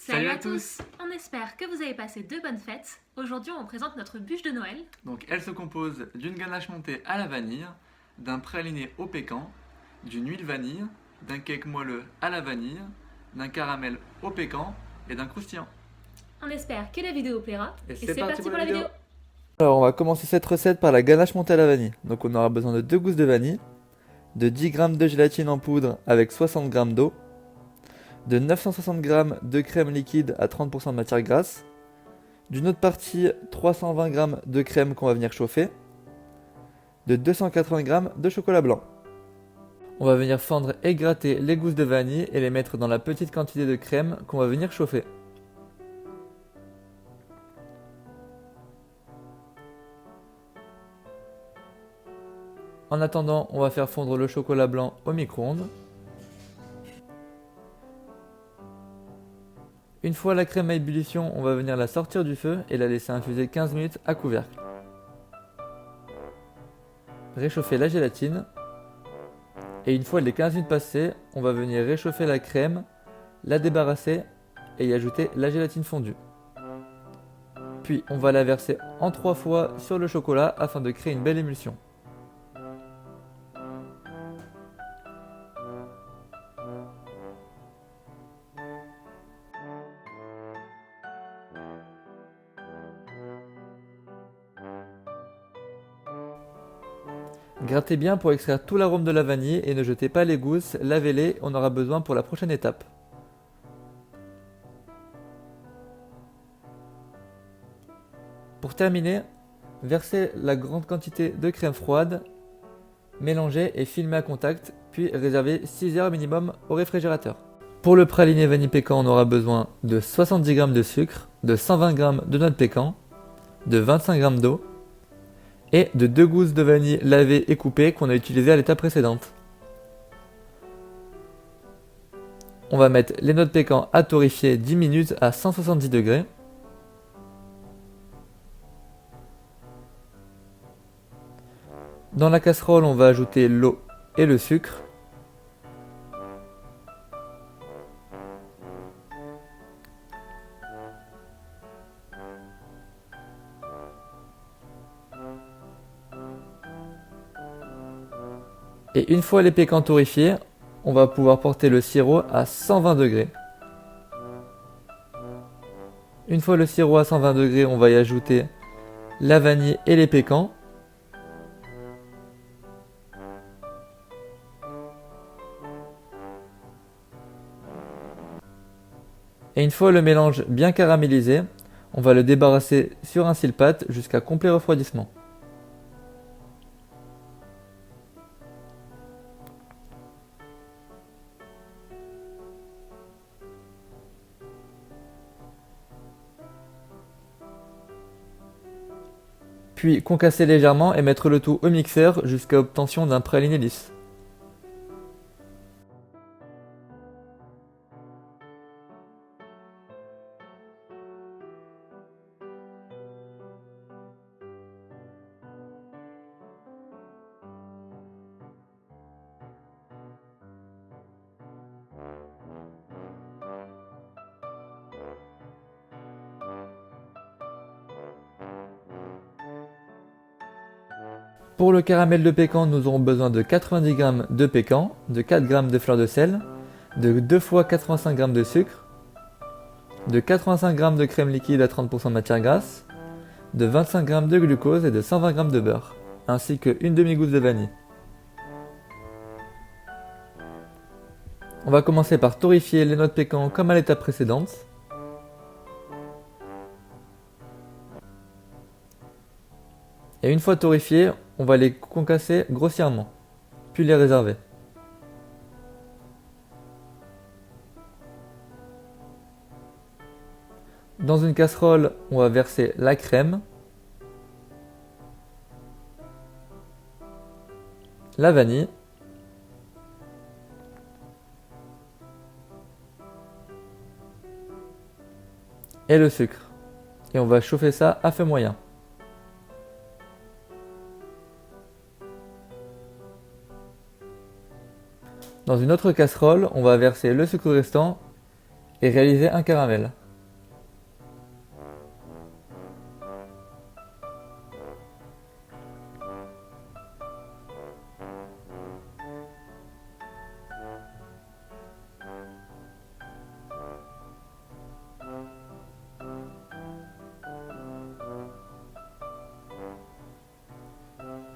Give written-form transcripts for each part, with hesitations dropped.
Salut à tous! On espère que vous avez passé de bonnes fêtes. Aujourd'hui, on présente notre bûche de Noël. Donc elle se compose d'une ganache montée à la vanille, d'un praliné au pécan, d'une huile vanille, d'un cake moelleux à la vanille, d'un caramel au pécan et d'un croustillant. On espère que la vidéo plaira. Et Et c'est parti pour la vidéo! Alors on va commencer cette recette par la ganache montée à la vanille. Donc on aura besoin de 2 gousses de vanille, de 10 g de gélatine en poudre avec 60 g d'eau, de 960 g de crème liquide à 30% de matière grasse, d'une autre partie 320 g de crème qu'on va venir chauffer, de 280 g de chocolat blanc. On va venir fendre et gratter les gousses de vanille et les mettre dans la petite quantité de crème qu'on va venir chauffer. En attendant, on va faire fondre le chocolat blanc au micro-ondes. Une fois la crème à ébullition, on va venir la sortir du feu et la laisser infuser 15 minutes à couvercle. Réchauffer la gélatine. Et une fois les 15 minutes passées, on va venir réchauffer la crème, la débarrasser et y ajouter la gélatine fondue. Puis on va la verser en 3 fois sur le chocolat afin de créer une belle émulsion. Grattez bien pour extraire tout l'arôme de la vanille et ne jetez pas les gousses, lavez-les, on aura besoin pour la prochaine étape. Pour terminer, versez la grande quantité de crème froide, mélangez et filmez à contact, puis réservez 6 heures minimum au réfrigérateur. Pour le praliné vanille pécan, on aura besoin de 70 g de sucre, de 120 g de noix de pécan, de 25 g d'eau, et de 2 gousses de vanille lavées et coupées qu'on a utilisées à l'étape précédente. On va mettre les noix de pécan à torréfier 10 minutes à 170 degrés. Dans la casserole, on va ajouter l'eau et le sucre. Et une fois les pécans torréfiés, on va pouvoir porter le sirop à 120 degrés. Une fois le sirop à 120 degrés, on va y ajouter la vanille et les pécans. Et une fois le mélange bien caramélisé, on va le débarrasser sur un cile-pâte jusqu'à complet refroidissement. Puis concasser légèrement et mettre le tout au mixeur jusqu'à obtention d'un praliné lisse. Pour le caramel de pécan, nous aurons besoin de 90 g de pécan, de 4 g de fleur de sel, de 2 fois 85 g de sucre, de 85 g de crème liquide à 30% de matière grasse, de 25 g de glucose et de 120 g de beurre, ainsi qu'une demi-gousse de vanille. On va commencer par torréfier les noix de pécan comme à l'étape précédente. Et une fois torréfiés, on va les concasser grossièrement, puis les réserver. Dans une casserole, on va verser la crème, la vanille, et le sucre. Et on va chauffer ça à feu moyen. Dans une autre casserole, on va verser le sucre restant et réaliser un caramel.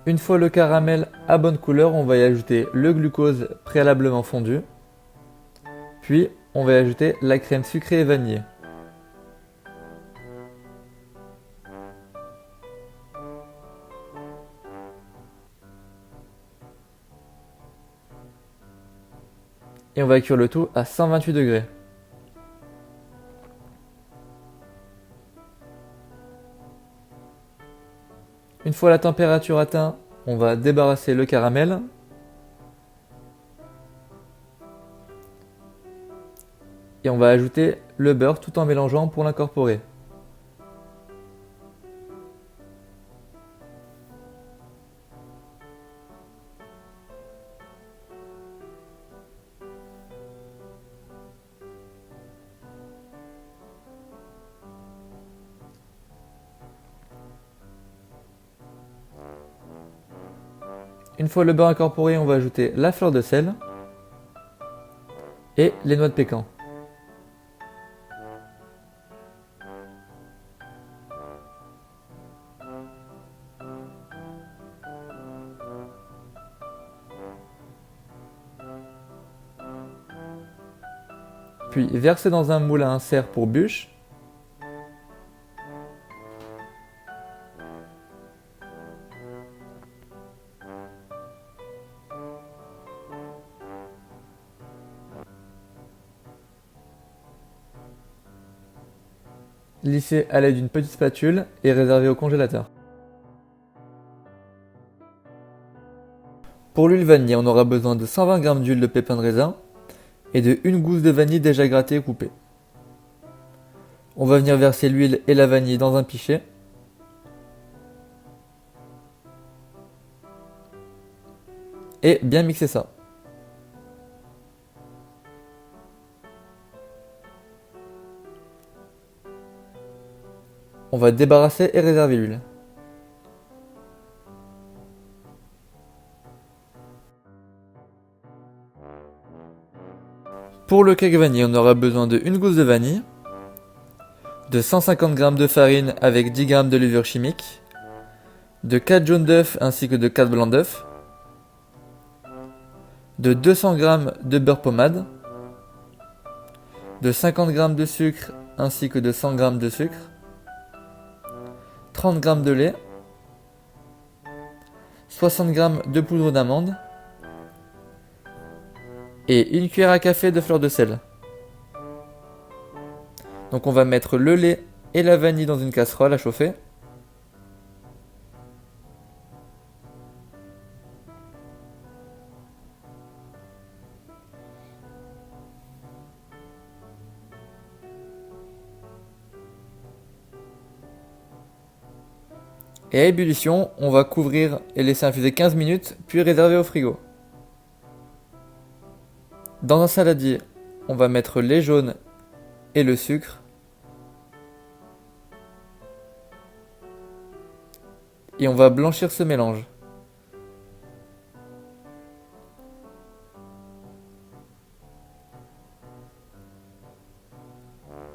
Une fois le caramel à bonne couleur, on va y ajouter le glucose préalablement fondu. Puis, on va y ajouter la crème sucrée et vanillée. Et on va cuire le tout à 128 degrés. Une fois la température atteinte, on va débarrasser le caramel. Et on va ajouter le beurre tout en mélangeant pour l'incorporer. Une fois le beurre incorporé, on va ajouter la fleur de sel et les noix de pécan. Puis verser dans un moule à insert pour bûche. Lisser à l'aide d'une petite spatule et réserver au congélateur. Pour l'huile vanille, on aura besoin de 120 g d'huile de pépins de raisin et de 1 gousse de vanille déjà grattée et coupée. On va venir verser l'huile et la vanille dans un pichet. Et bien mixer ça. On va débarrasser et réserver l'huile. Pour le cake vanille, on aura besoin de 1 gousse de vanille, de 150 g de farine avec 10 g de levure chimique, de 4 jaunes d'œufs ainsi que de 4 blancs d'œufs, de 200 g de beurre pommade, de 50 g de sucre ainsi que de 100 g de sucre, 30 g de lait, 60 g de poudre d'amande et 1 cuillère à café de fleur de sel. Donc on va mettre le lait et la vanille dans une casserole à chauffer. Et à ébullition, on va couvrir et laisser infuser 15 minutes, puis réserver au frigo. Dans un saladier, on va mettre les jaunes et le sucre. Et on va blanchir ce mélange.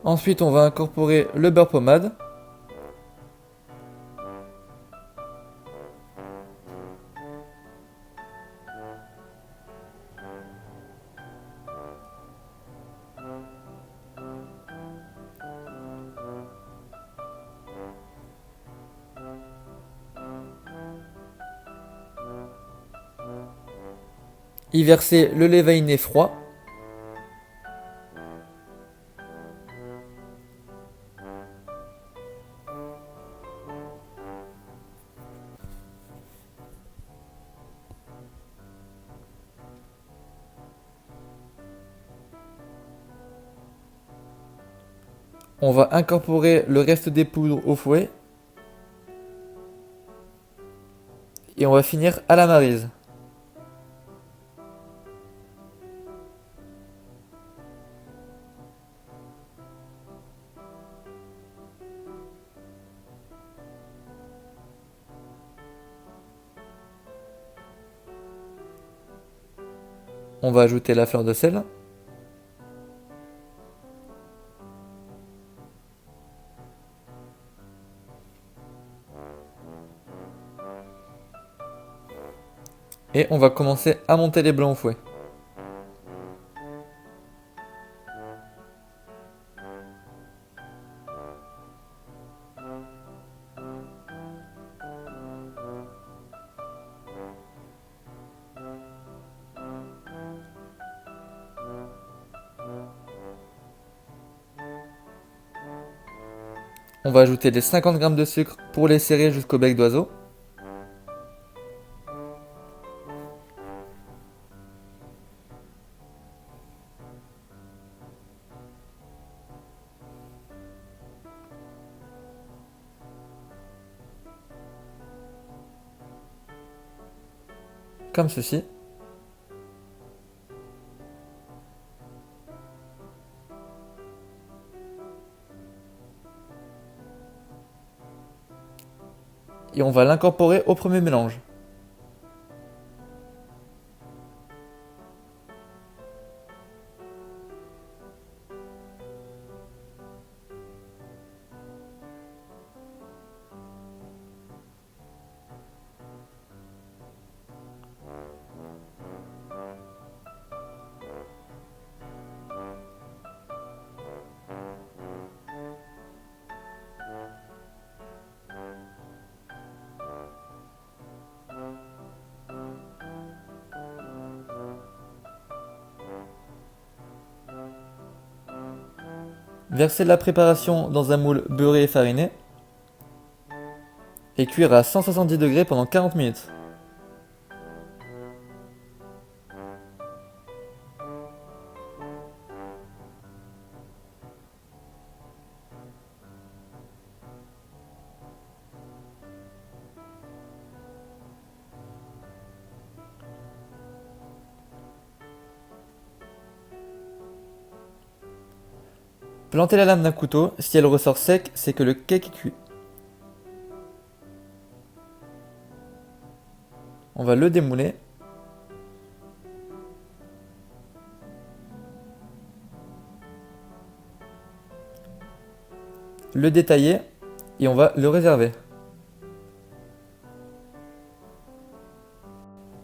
Ensuite, on va incorporer le beurre pommade. Y verser le lait vaniné froid. On va incorporer le reste des poudres au fouet. Et on va finir à la maryse. On va ajouter la fleur de sel. Et on va commencer à monter les blancs au fouet. On va ajouter les 50 g de sucre pour les serrer jusqu'au bec d'oiseau. Comme ceci. Et on va l'incorporer au premier mélange. Verser la préparation dans un moule beurré et fariné et cuire à 170 degrés pendant 40 minutes. Plantez la lame d'un couteau, si elle ressort sec, c'est que le cake est cuit. On va le démouler. Le détailler et on va le réserver.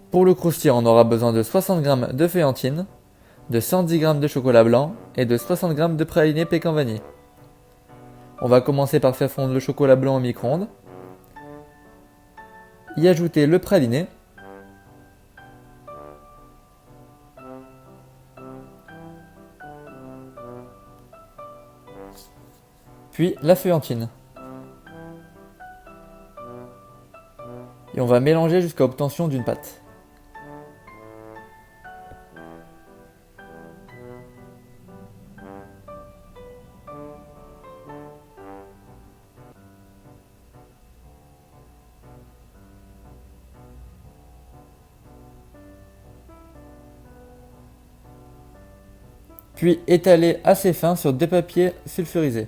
Pour le croustillant, on aura besoin de 60 g de feuillantine, de 110 g de chocolat blanc et de 60 g de praliné pécan vanille. On va commencer par faire fondre le chocolat blanc au micro-ondes, y ajouter le praliné, puis la feuillantine. Et on va mélanger jusqu'à obtention d'une pâte. Puis étaler assez fin sur deux papiers sulfurisés.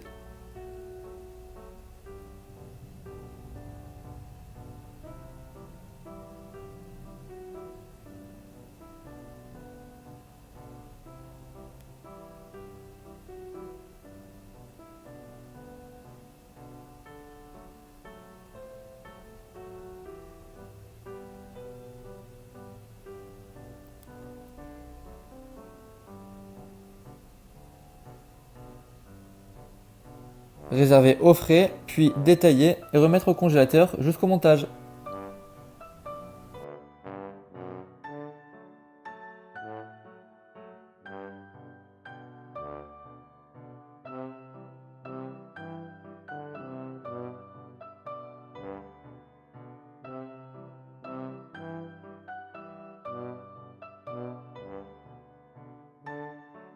Réserver au frais, puis détailler et remettre au congélateur jusqu'au montage.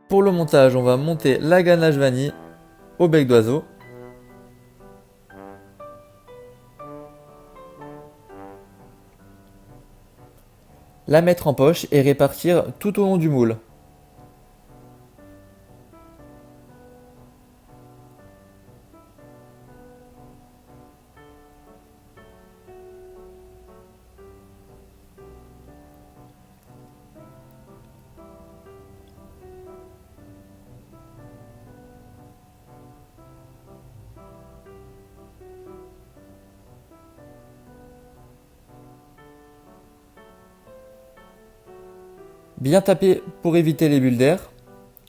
Pour le montage, on va monter la ganache vanille au bec d'oiseau. La mettre en poche et répartir tout au long du moule. Bien taper pour éviter les bulles d'air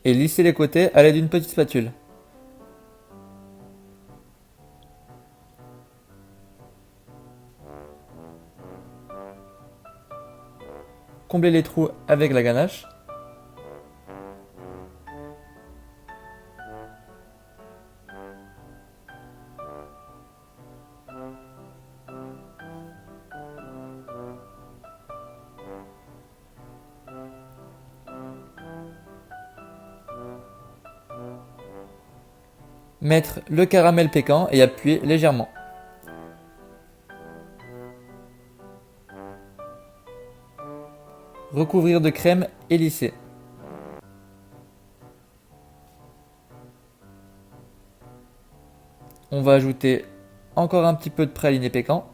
et lisser les côtés à l'aide d'une petite spatule. Combler les trous avec la ganache. Mettre le caramel pécan et appuyer légèrement. Recouvrir de crème et lisser. On va ajouter encore un petit peu de praliné pécan.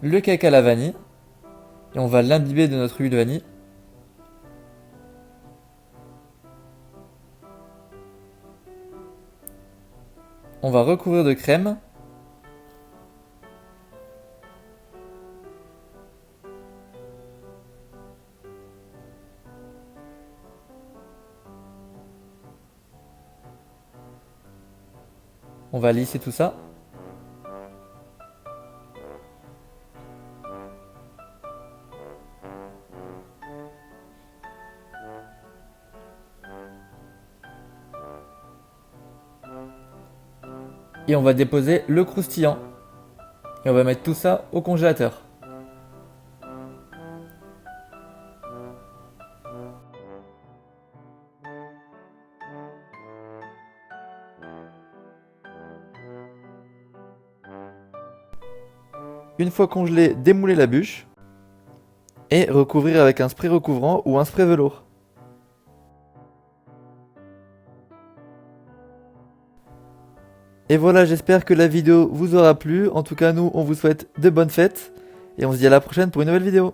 Le cake à la vanille. Et on va l'imbiber de notre huile de vanille. On va recouvrir de crème. On va lisser tout ça. Et on va déposer le croustillant. Et on va mettre tout ça au congélateur. Une fois congelé, démouler la bûche et recouvrir avec un spray recouvrant ou un spray velours. Et voilà, j'espère que la vidéo vous aura plu. En tout cas, nous, on vous souhaite de bonnes fêtes et on se dit à la prochaine pour une nouvelle vidéo.